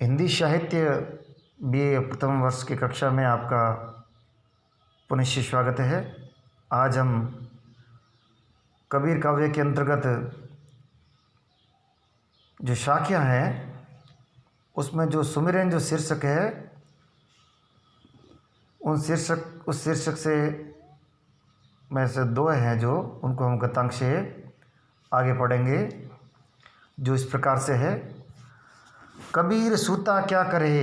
हिंदी साहित्य बीए प्रथम वर्ष की कक्षा में आपका पुनः स्वागत है। आज हम कबीर काव्य के अंतर्गत जो शाखियाँ हैं उसमें जो सुमिरन जो शीर्षक है उस शीर्षक से में से दो हैं जो उनको हम गतांक से आगे पढ़ेंगे, जो इस प्रकार से है। कबीर सूता क्या करे,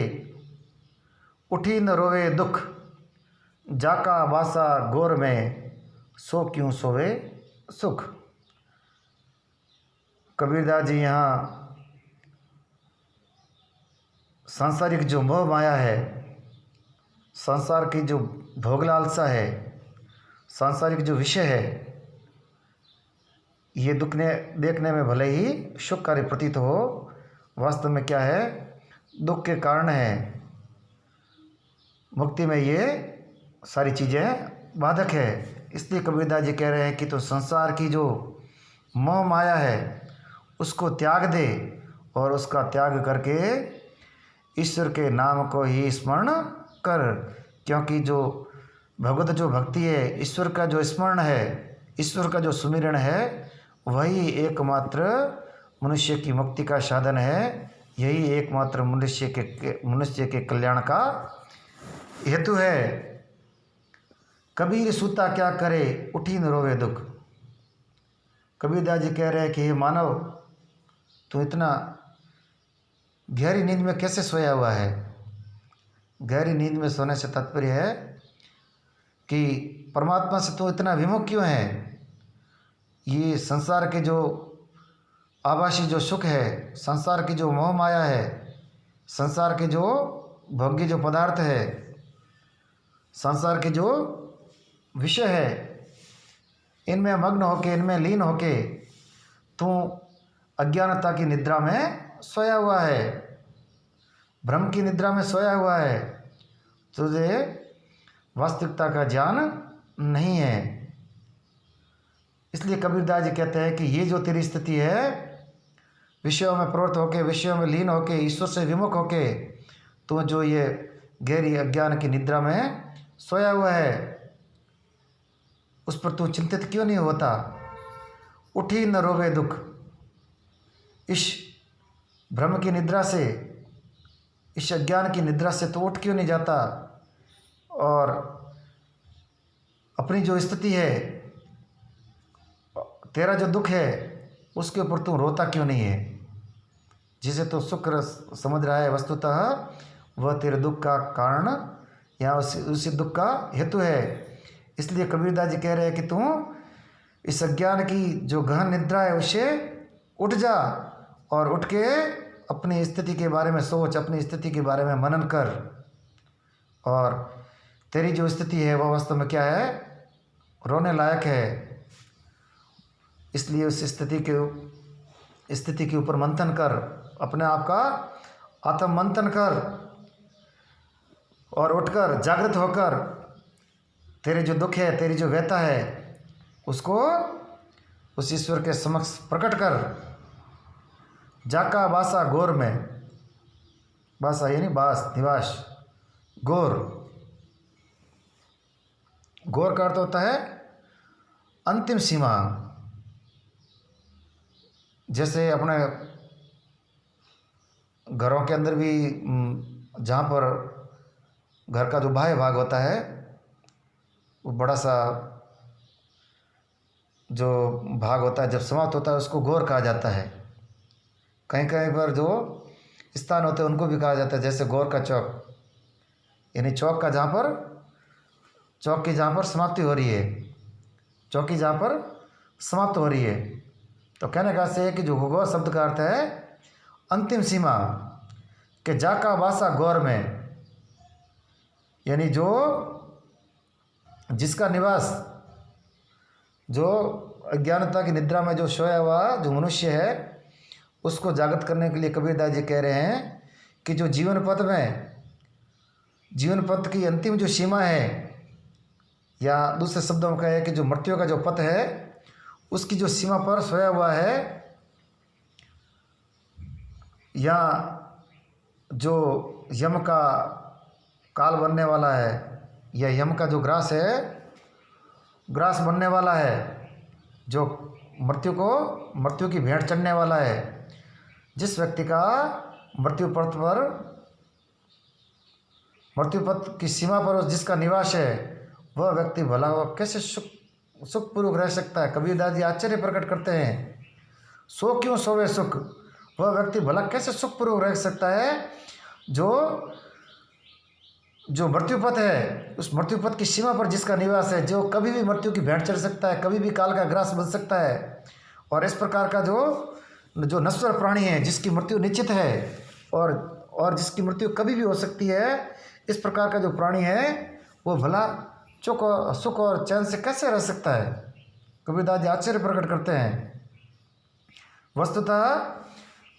उठी न रोवे दुख, जाका बासा गोर में, सो क्यों सोवे सुख। कबीरदास जी यहाँ सांसारिक जो मोह माया है, संसार की जो भोग लालसा है, सांसारिक जो विषय है, ये देखने में भले ही सुखकारी प्रतीत हो, वास्तव में क्या है, दुख के कारण है। मुक्ति में ये सारी चीज़ें बाधक है। इसलिए कबीरदास जी कह रहे हैं कि तो संसार की जो मोह माया है उसको त्याग दे और उसका त्याग करके ईश्वर के नाम को ही स्मरण कर, क्योंकि जो भगवत जो भक्ति है, ईश्वर का जो स्मरण है, ईश्वर का जो सुमिरन है, वही एकमात्र मनुष्य की मुक्ति का साधन है। यही एकमात्र मनुष्य के कल्याण का हेतु है। कबीर सूता क्या करे, उठी न रोवे दुख। कबीरदास जी कह रहे हैं कि हे मानव, तू इतना गहरी नींद में कैसे सोया हुआ है। गहरी नींद में सोने से तात्पर्य है कि परमात्मा से तू इतना विमुख क्यों है। ये संसार के जो आभासी जो सुख है, संसार की जो मोह माया है, संसार के जो भोग्य जो पदार्थ है, संसार के जो विषय है, इनमें मग्न होके, इनमें लीन होके तू अज्ञानता की निद्रा में सोया हुआ है, भ्रम की निद्रा में सोया हुआ है। तुझे वास्तविकता का ज्ञान नहीं है। इसलिए कबीरदास जी कहते हैं कि ये जो तेरी स्थिति है, विषयों में प्रवृत्त होके, विषयों में लीन होके, ईश्वर से विमुख होके तो जो ये गहरी अज्ञान की निद्रा में सोया हुआ है, उस पर तू चिंतित क्यों नहीं होता। उठी न रोवे दुख, इस भ्रम की निद्रा से, इस अज्ञान की निद्रा से तो उठ क्यों नहीं जाता और अपनी जो स्थिति है, तेरा जो दुख है, उसके ऊपर तू रोता क्यों नहीं है। जिसे तो सुख समझ रहा है, वस्तुतः वह तेरे दुख का कारण या उसी दुख का हेतु है। इसलिए कबीरदास जी कह रहे हैं कि तू इस अज्ञान की जो गहन निद्रा है उससे उठ जा और उठ के अपनी स्थिति के बारे में सोच, अपनी स्थिति के बारे में मनन कर। और तेरी जो स्थिति है वह वास्तव में क्या है, रोने लायक है। इसलिए उस स्थिति के ऊपर मंथन कर, अपने आप का आत्म मंथन कर और उठकर जागृत होकर तेरे जो दुख है, तेरी जो व्यथा है, उसको उस ईश्वर के समक्ष प्रकट कर। जाका बासा गोर में, बासा यानी बास, निवास, गोर, गोर का अर्थ होता है अंतिम सीमा। जैसे अपने घरों के अंदर भी जहाँ पर घर का जो बाह्य भाग होता है, वो बड़ा सा जो भाग होता है, जब समाप्त होता है उसको गोर कहा जाता है। कहीं कहीं पर जो स्थान होते हैं उनको भी कहा जाता है, जैसे गोर का चौक, यानी चौक का जहाँ पर, चौक की जहाँ पर समाप्ति हो रही है, चौकी जहाँ पर समाप्त हो रही है। तो कहने का से है कि जो गोर शब्द का अर्थ है अंतिम सीमा, कि जाका वासा गौर में, यानी जो जिसका निवास, जो अज्ञानता की निद्रा में जो सोया हुआ जो मनुष्य है, उसको जागृत करने के लिए कबीरदास जी कह रहे हैं कि जो जीवन पथ में, जीवन पथ की अंतिम जो सीमा है, या दूसरे शब्दों में कहे कि जो मृत्यु का जो पथ है, उसकी जो सीमा पर सोया हुआ है, या जो यम का काल बनने वाला है, या यम का जो ग्रास है, ग्रास बनने वाला है, जो मृत्यु की भेंट चढ़ने वाला है, जिस व्यक्ति का मृत्यु पथ की सीमा पर जिसका निवास है, वह व्यक्ति भला वह कैसे सुखपूर्वक रह सकता है। कबीरदास जी आश्चर्य प्रकट करते हैं, सो क्यों सोवे सुख, वह व्यक्ति भला कैसे सुखपूर्वक रह सकता है जो मृत्युपथ है, उस मृत्युपथ की सीमा पर जिसका निवास है, जो कभी भी मृत्यु की भेंट चढ़ सकता है, कभी भी काल का ग्रास बन सकता है। और इस प्रकार का जो नश्वर प्राणी है, जिसकी मृत्यु निश्चित है और जिसकी मृत्यु कभी भी हो सकती है, इस प्रकार का जो प्राणी है वो भला सुख और चैन से कैसे रह सकता है। कबीरदास जी आश्चर्य प्रकट करते हैं। वस्तुतः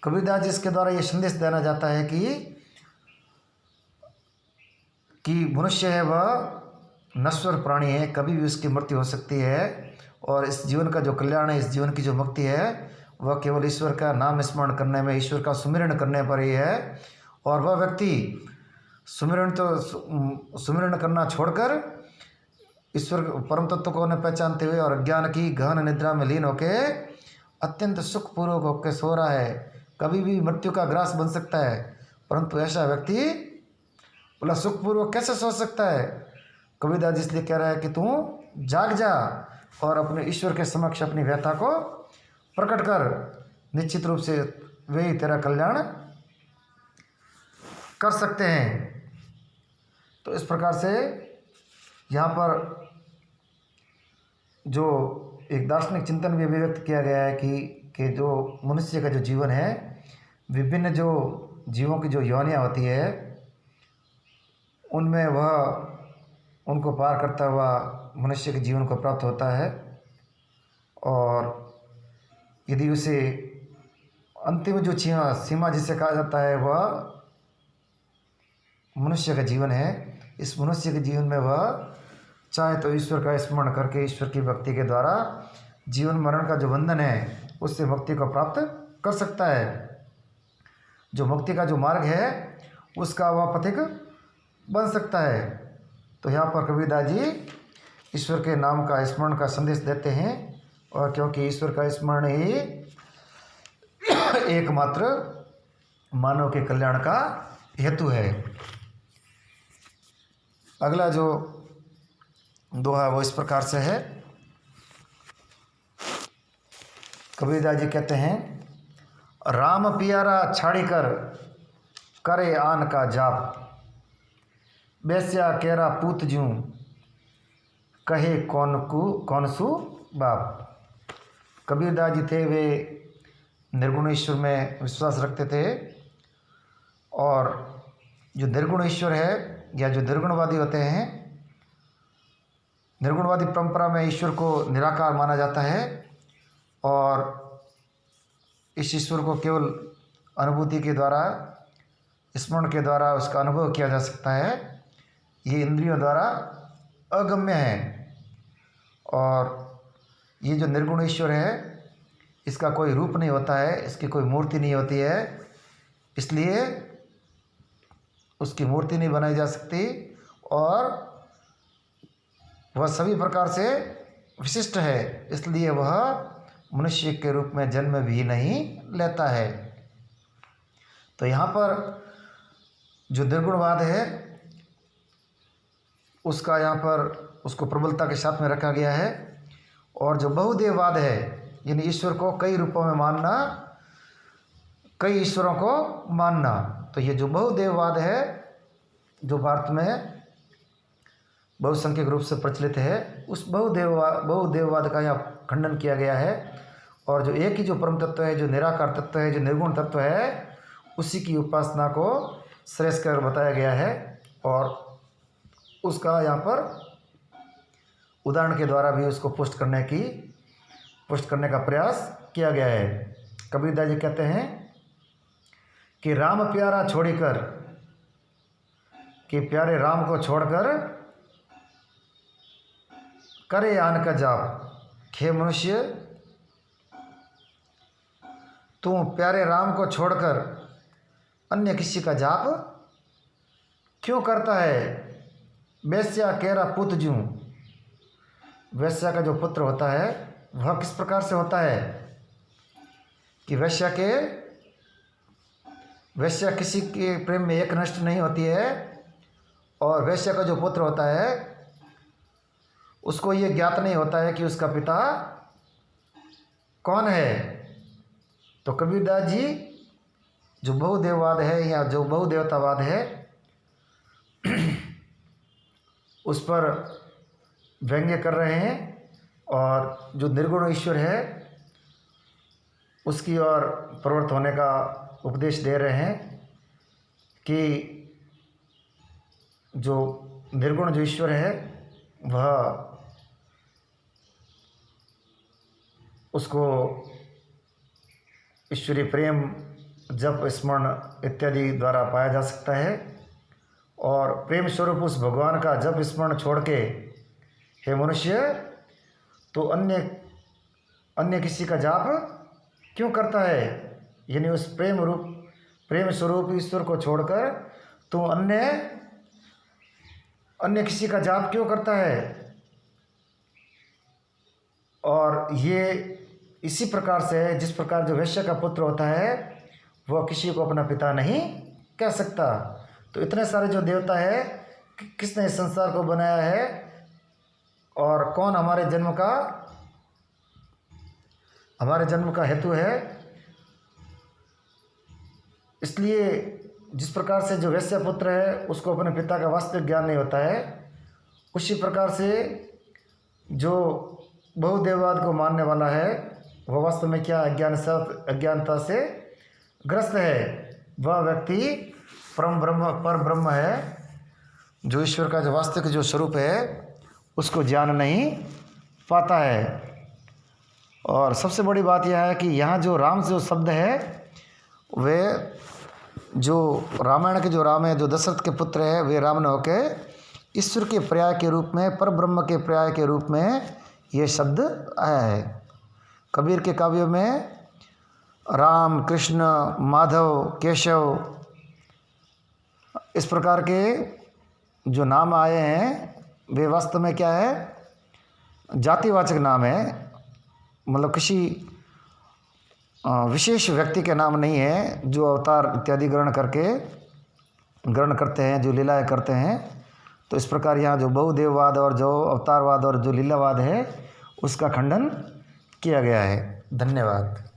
कबीरदास जी इसके द्वारा ये संदेश देना चाहता है कि मनुष्य है वह नश्वर प्राणी है, कभी भी उसकी मृत्यु हो सकती है, और इस जीवन का जो कल्याण है, इस जीवन की जो मुक्ति है, वह केवल ईश्वर का नाम स्मरण करने में, ईश्वर का सुमिरन करने पर ही है। और वह व्यक्ति सुमिरन करना छोड़कर ईश्वर परम तत्व को न पहचानते हुए और अज्ञान की गहन निद्रा में लीन होके अत्यंत सुखपूर्वक होकर सो रहा है। कभी भी मृत्यु का ग्रास बन सकता है, परंतु ऐसा व्यक्ति बोला सुखपूर्वक कैसे सो सकता है। कबीरदास जी इसलिए कह रहा है कि तू जाग जा और अपने ईश्वर के समक्ष अपनी व्यथा को प्रकट कर, निश्चित रूप से वे ही तेरा कल्याण कर सकते हैं। तो इस प्रकार से यहाँ पर जो एक दार्शनिक चिंतन भी अभिव्यक्त किया गया है कि जो मनुष्य का जो जीवन है, विभिन्न जो जीवों की जो योनियाँ होती है, उनमें वह उनको पार करता हुआ मनुष्य के जीवन को प्राप्त होता है। और यदि उसे अंतिम जो सीमा जिसे कहा जाता है, वह मनुष्य का जीवन है। इस मनुष्य के जीवन में वह चाहे तो ईश्वर का स्मरण करके, ईश्वर की भक्ति के द्वारा जीवन मरण का जो बंधन है, उससे मुक्ति को प्राप्त कर सकता है। जो मुक्ति का जो मार्ग है, उसका वह पथिक बन सकता है। तो यहाँ पर कबीरदास जी ईश्वर के नाम का स्मरण का संदेश देते हैं, और क्योंकि ईश्वर का स्मरण ही एकमात्र मानव के कल्याण का हेतु है। अगला जो दोहा वो इस प्रकार से है। कबीरदास जी कहते हैं, राम पियारा छाड़ी कर करे आन का जाप, बेस्या केरा पूत जूं कहे कौन सु बाप। कबीरदास जी थे, वे निर्गुण ईश्वर में विश्वास रखते थे, और जो निर्गुण ईश्वर है या जो निर्गुणवादी होते हैं, निर्गुणवादी परंपरा में ईश्वर को निराकार माना जाता है, और इस ईश्वर को केवल अनुभूति के द्वारा, स्मरण के द्वारा उसका अनुभव किया जा सकता है। ये इंद्रियों द्वारा अगम्य है। और ये जो निर्गुण ईश्वर है, इसका कोई रूप नहीं होता है, इसकी कोई मूर्ति नहीं होती है, इसलिए उसकी मूर्ति नहीं बनाई जा सकती, और वह सभी प्रकार से विशिष्ट है, इसलिए वह मनुष्य के रूप में जन्म भी नहीं लेता है। तो यहाँ पर जो निर्गुणवाद है, उसका यहाँ पर उसको प्रबलता के साथ में रखा गया है। और जो बहुदेववाद है, यानी ईश्वर को कई रूपों में मानना, कई ईश्वरों को मानना, तो ये जो बहुदेववाद है, जो भारत में बहुसंख्यक रूप से प्रचलित है, उस बहुदेववाद का यहाँ खंडन किया गया है। और जो एक ही जो परम तत्व है, जो निराकार तत्व है, जो निर्गुण तत्व है, उसी की उपासना को श्रेष्ठ कर बताया गया है। और उसका यहाँ पर उदाहरण के द्वारा भी उसको पुष्ट करने का प्रयास किया गया है। कबीरदास जी कहते हैं कि राम प्यारा छोड़कर, कि प्यारे राम को छोड़कर करे आन का जाप। खे मनुष्य, तू प्यारे राम को छोड़कर अन्य किसी का जाप क्यों करता है। वैश्या केरा पुत जूं, वैश्या का जो पुत्र होता है वह किस प्रकार से होता है कि वैश्या किसी के प्रेम में एक नष्ट नहीं होती है, और वैश्या का जो पुत्र होता है उसको ये ज्ञात नहीं होता है कि उसका पिता कौन है। तो कबीरदास जी जो बहुदेववाद है या जो बहुदेवतावाद है उस पर व्यंग्य कर रहे हैं, और जो निर्गुण ईश्वर है उसकी ओर प्रवृत्त होने का उपदेश दे रहे हैं कि जो निर्गुण जो ईश्वर है वह उसको ईश्वरीय प्रेम जप स्मरण इत्यादि द्वारा पाया जा सकता है, और प्रेम स्वरूप उस भगवान का जप स्मरण छोड़ के हे मनुष्य तो अन्य किसी का जाप क्यों करता है, यानी उस प्रेम स्वरूप ईश्वर को छोड़कर तो अन्य किसी का जाप क्यों करता है। और ये इसी प्रकार से है जिस प्रकार जो वैश्य का पुत्र होता है वह किसी को अपना पिता नहीं कह सकता। तो इतने सारे जो देवता है किसने इस संसार को बनाया है और कौन हमारे जन्म का हेतु है। इसलिए जिस प्रकार से जो वैश्य पुत्र है उसको अपने पिता का वास्तविक ज्ञान नहीं होता है, उसी प्रकार से जो बहुदेववाद को मानने वाला है वह वास्तव में क्या अज्ञानता से ग्रस्त है। वह व्यक्ति पर ब्रह्म है, जो ईश्वर का जो वास्तविक जो स्वरूप है उसको जान नहीं पाता है। और सबसे बड़ी बात यह है कि यहाँ जो राम जो शब्द है वे जो रामायण के जो राम है, जो दशरथ के पुत्र है, वे राम न होकर ईश्वर के पर्याय के रूप में, पर ब्रह्म के पर्याय के रूप में ये शब्द आया है। कबीर के काव्यों में राम, कृष्ण, माधव, केशव इस प्रकार के जो नाम आए हैं वे वास्तव में क्या है, जातिवाचक नाम है, मतलब किसी विशेष व्यक्ति के नाम नहीं है जो अवतार इत्यादि ग्रहण करते हैं, जो लीलाएं करते हैं। तो इस प्रकार यहाँ जो बहुदेववाद और जो अवतारवाद और जो लीलावाद है उसका खंडन किया गया है। धन्यवाद।